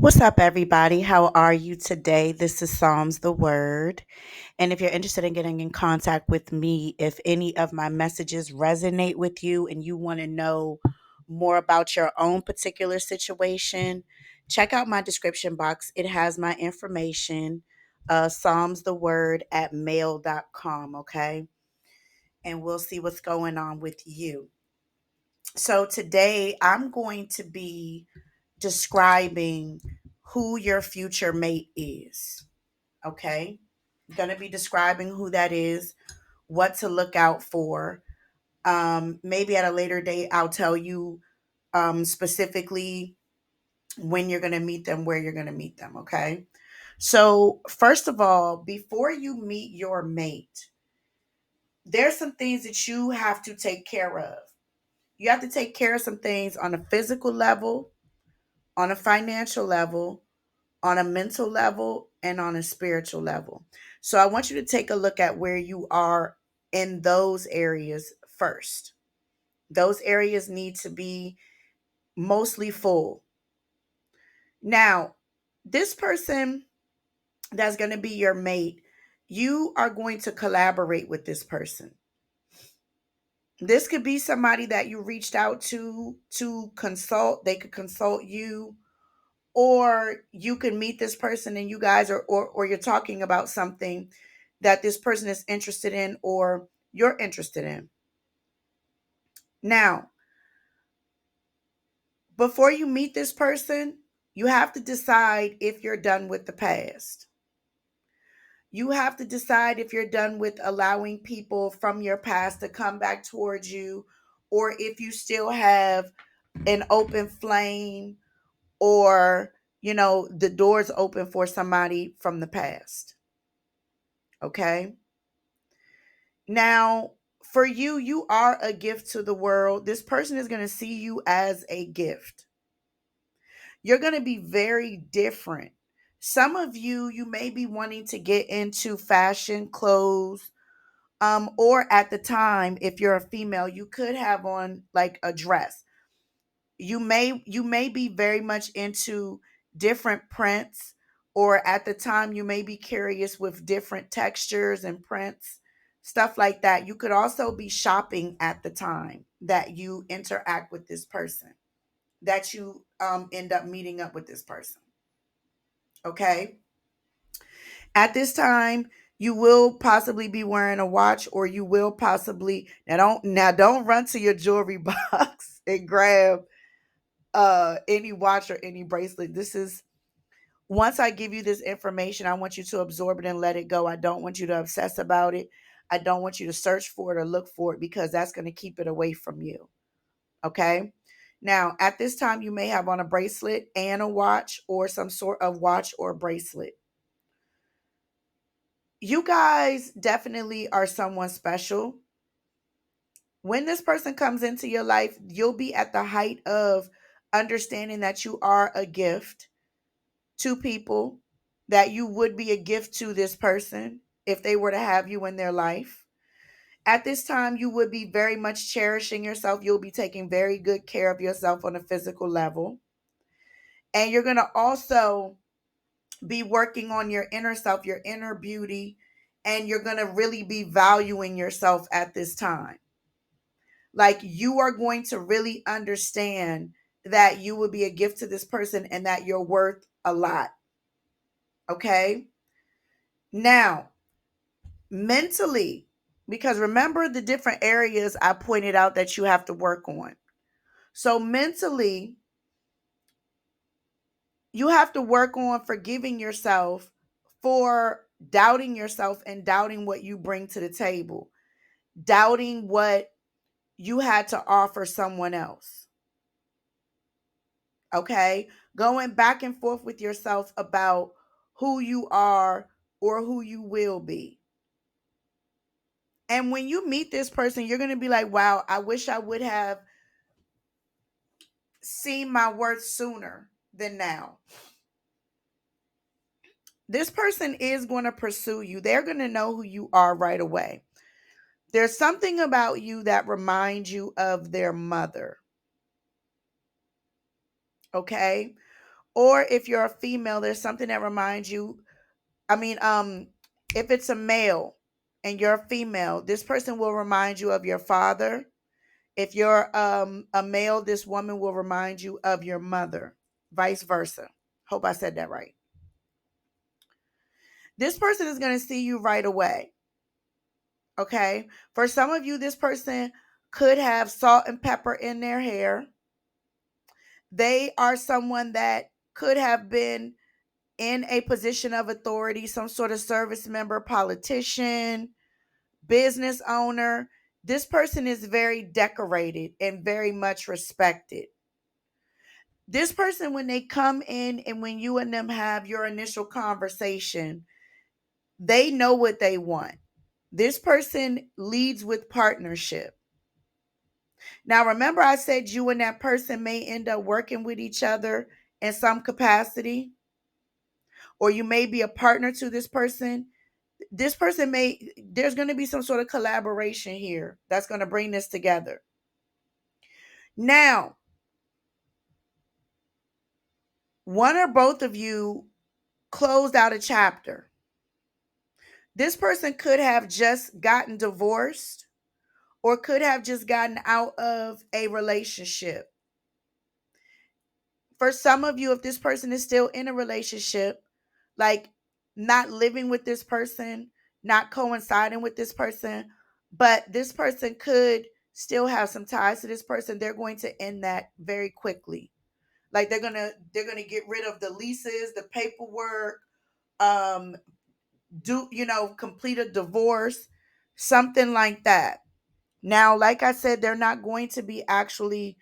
What's up, everybody? How are you today? This is Psalms the Word. And if you're interested in getting in contact with me, if any of my messages resonate with you and you want to know more about your own particular situation, check out my description box. It has my information, Psalms the Word at mail.com. Okay. And we'll see what's going on with you. So today I'm going to be describing who your future mate is. Okay. I'm going to be describing who that is, what to look out for. Maybe at a later date, I'll tell you specifically when you're going to meet them, where you're going to meet them. Okay. So, first of all, before you meet your mate, there's some things that you have to take care of. You have to take care of some things on a physical level, on a financial level, on a mental level, and on a spiritual level. So I want you to take a look at where you are in those areas first. Those areas need to be mostly full. Now, this person that's going to be your mate, you are going to collaborate with this person. This could be somebody that you reached out to consult. They could consult you, or you can meet this person and you guys are or you're talking about something that this person is interested in or you're interested in. Now, before you meet this person, you have to decide if you're done with the past. You have to decide if you're done with allowing people from your past to come back towards you, or if you still have an open flame, or the door's open for somebody from the past. Okay. Now, for you, you are a gift to the world. This person is going to see you as a gift. You're going to be very different. Some of you, you may be wanting to get into fashion clothes. Or at the time, if you're a female, you could have on like a dress. You may be very much into different prints, or at the time you may be curious with different textures and prints, stuff like that. You could also be shopping at the time that you interact with this person, that you end up meeting up with this person. Okay. At this time, you will possibly be wearing a watch, or you will possibly now don't run to your jewelry box and grab any watch or any bracelet. This is Once I give you this information, I want you to absorb it and let it go. I don't want you to obsess about it. I don't want you to search for it or look for it, because that's going to keep it away from you. Okay. Now, at this time, you may have on a bracelet and a watch, or some sort of watch or bracelet. You guys definitely are someone special. When this person comes into your life, you'll be at the height of understanding that you are a gift to people, that you would be a gift to this person if they were to have you in their life. At this time, you would be very much cherishing yourself. You'll be taking very good care of yourself on a physical level. And you're going to also be working on your inner self, your inner beauty, and you're going to really be valuing yourself at this time. Like, you are going to really understand that you will be a gift to this person and that you're worth a lot. Okay. Now, mentally, because remember the different areas I pointed out that you have to work on. So, mentally, you have to work on forgiving yourself for doubting yourself and doubting what you bring to the table, doubting what you had to offer someone else. Okay. Going back and forth with yourself about who you are or who you will be. And when you meet this person, you're going to be like, wow, I wish I would have seen my worth sooner than now. This person is going to pursue you. They're going to know who you are right away. There's something about you that reminds you of their mother. Okay. Or if you're a female, there's something that reminds you. I mean, if it's a male and you're a female, this person will remind you of your father. If you're a male, this woman will remind you of your mother, vice versa. Hope I said that right. This person is going to see you right away. Okay. For some of you, this person could have salt and pepper in their hair. They are someone that could have been in a position of authority, some sort of service member, politician, business owner. This person is very decorated and very much respected. This person, when they come in and when you and them have your initial conversation, they know what they want. This person leads with partnership. Now, remember, I said you and that person may end up working with each other in some capacity, or you may be a partner to this person. This person there's going to be some sort of collaboration here that's going to bring this together. Now, one or both of you closed out a chapter. This person could have just gotten divorced or could have just gotten out of a relationship. For some of you, if this person is still in a relationship, like not living with this person, not coinciding with this person, but this person could still have some ties to this person, they're going to end that very quickly. Like they're gonna get rid of the leases, the paperwork, um, complete a divorce, something like that. Now, like I said, they're not going to be actually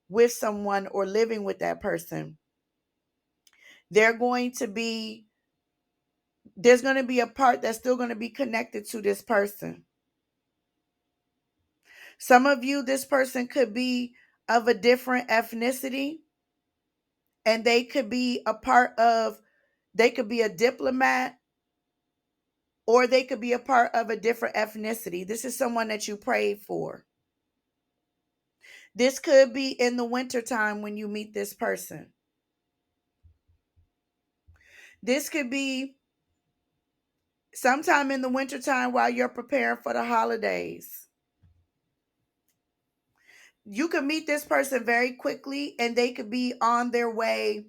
with someone or living with that person. They're going to be, there's going to be a part that's still going to be connected to this person. Some of you, this person could be of a different ethnicity and they could be a part of, they could be a diplomat or they could be a part of a different ethnicity. This is someone that you prayed for. This could be in the wintertime when you meet this person. This could be sometime in the wintertime while you're preparing for the holidays. You could meet this person very quickly and they could be on their way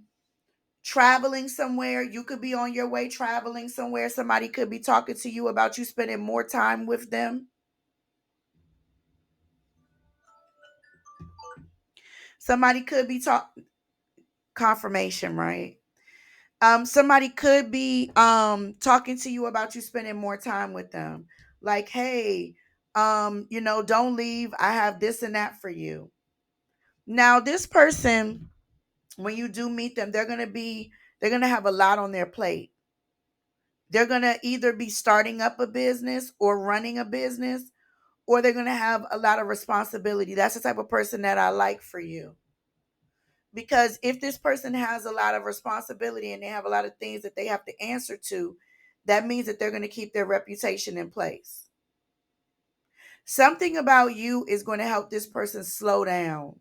traveling somewhere. You could be on your way traveling somewhere. Somebody could be talking to you about you spending more time with them. Somebody could be confirmation, right? Somebody could be talking to you about you spending more time with them. Like, hey, don't leave. I have this and that for you. Now, this person, when you do meet them, they're gonna have a lot on their plate. They're gonna either be starting up a business or running a business, or they're gonna have a lot of responsibility. That's the type of person that I like for you. Because if this person has a lot of responsibility and they have a lot of things that they have to answer to, that means that they're going to keep their reputation in place. Something about you is going to help this person slow down.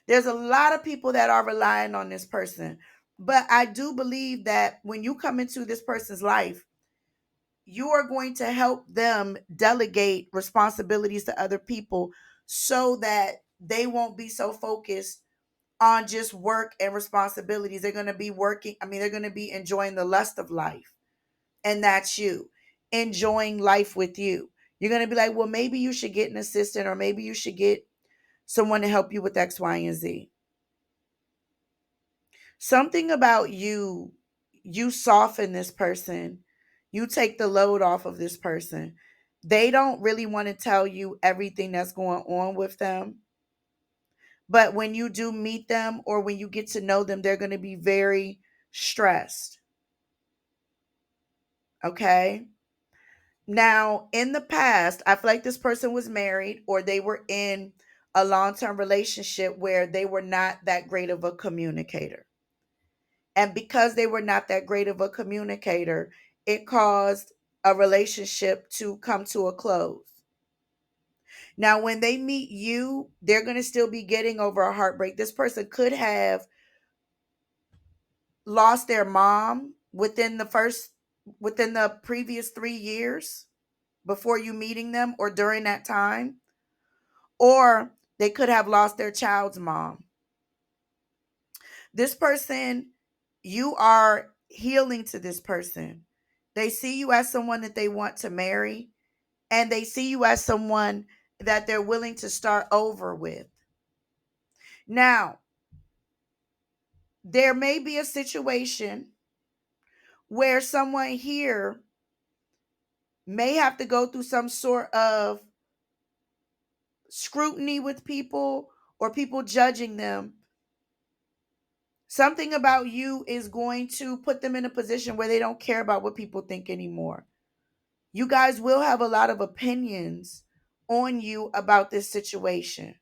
There's a lot of people that are relying on this person, but I do believe that when you come into this person's life, you are going to help them delegate responsibilities to other people so that they won't be so focused on just work and responsibilities. They're going to be they're going to be enjoying the lust of life. And that's you enjoying life with you. You're going to be like, well, maybe you should get an assistant or maybe you should get someone to help you with X, Y, and Z. Something about you soften this person. You take the load off of this person. They don't really want to tell you everything that's going on with them. But when you do meet them or when you get to know them, they're going to be very stressed. Okay. Now, in the past, I feel like this person was married or they were in a long term relationship where they were not that great of a communicator. And because they were not that great of a communicator, it caused a relationship to come to a close. Now, when they meet you, they're going to still be getting over a heartbreak. This person could have lost their mom within the previous 3 years before you meeting them or during that time, or they could have lost their child's mom. This person, you are healing to this person. They see you as someone that they want to marry, and they see you as someone that they're willing to start over with. Now, there may be a situation where someone here may have to go through some sort of scrutiny with people or people judging them. Something about you is going to put them in a position where they don't care about what people think anymore. You guys will have a lot of opinions on you about this situation.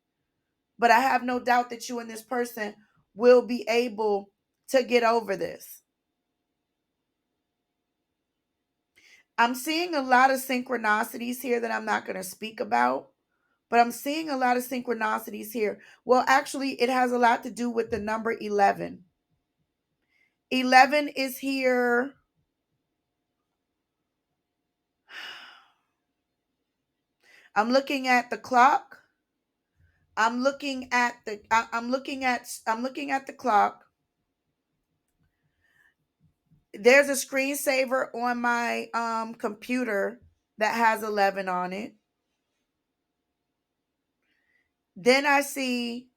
But I have no doubt that you and this person will be able to get over this. I'm seeing a lot of synchronicities here that I'm not going to speak about, but I'm seeing a lot of synchronicities here. Well, actually, it has a lot to do with the number 11. 11 is here. I'm looking at the clock. I'm looking at the clock. There's a screensaver on my computer that has 11 on it. Then I see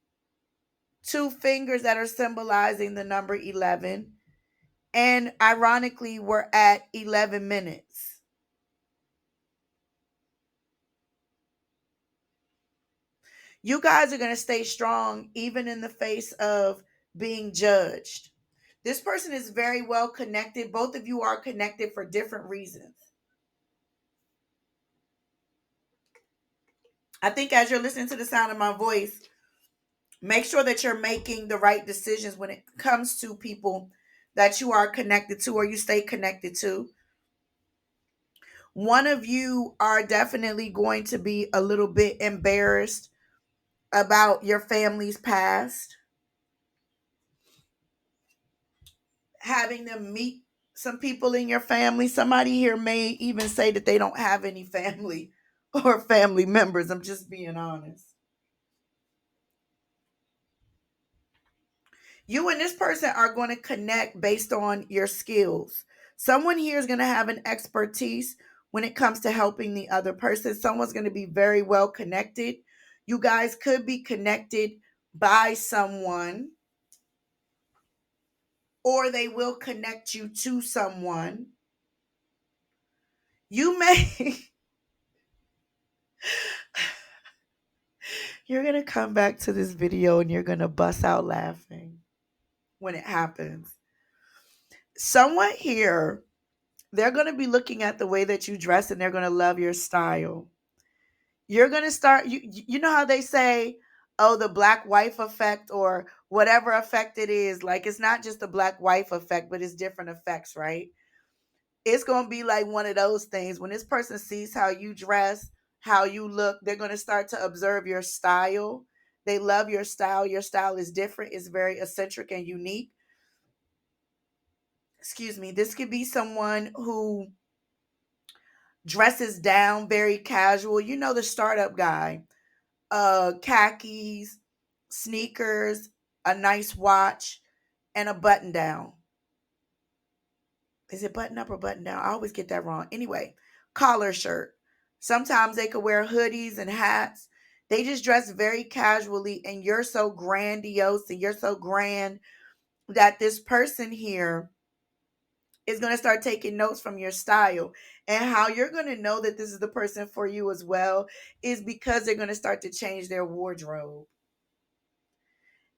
two fingers that are symbolizing the number 11. And ironically, we're at 11 minutes. You guys are going to stay strong even in the face of being judged. This person is very well connected. Both of you are connected for different reasons. I think as you're listening to the sound of my voice, make sure that you're making the right decisions when it comes to people that you are connected to or you stay connected to. One of you are definitely going to be a little bit embarrassed about your family's past, having them meet some people in your family. Somebody here may even say that they don't have any family or family members. I'm just being honest. You and this person are going to connect based on your skills. Someone here is going to have an expertise when it comes to helping the other person. Someone's going to be very well connected. You guys could be connected by someone, or they will connect you to someone. You may you're going to come back to this video and you're going to bust out laughing when it happens. Someone here, they're going to be looking at the way that you dress and they're going to love your style. You're going to start, you know how they say, oh, the black wife effect or whatever effect it is. Like, it's not just the black wife effect, but it's different effects, right? It's going to be like one of those things. When this person sees how you dress, how you look, they're going to start to observe your style. They love your style. Your style is different. It's very eccentric and unique. Excuse me. This could be someone who dresses down very casual. You know, the startup guy, khakis, sneakers, a nice watch, and a button down. Is it button up or button down? I always get that wrong. Anyway, collar shirt. Sometimes they could wear hoodies and hats. They just dress very casually, and you're so grandiose and you're so grand that this person here is going to start taking notes from your style. And how you're going to know that this is the person for you as well is because they're going to start to change their wardrobe.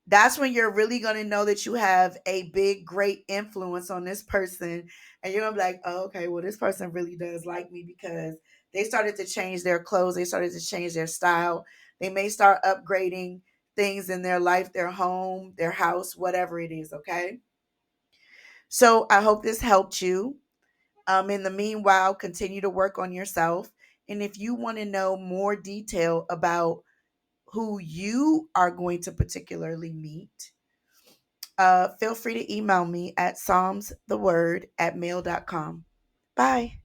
That's when you're really going to know that you have a big, great influence on this person. And you're going to be like, oh, okay, well, this person really does like me because they started to change their clothes. They started to change their style. They may start upgrading things in their life, their home, their house, whatever it is. Okay. So I hope this helped you. In the meanwhile, continue to work on yourself. And if you want to know more detail about who you are going to particularly meet, feel free to email me at psalmstheword@mail.com. Bye.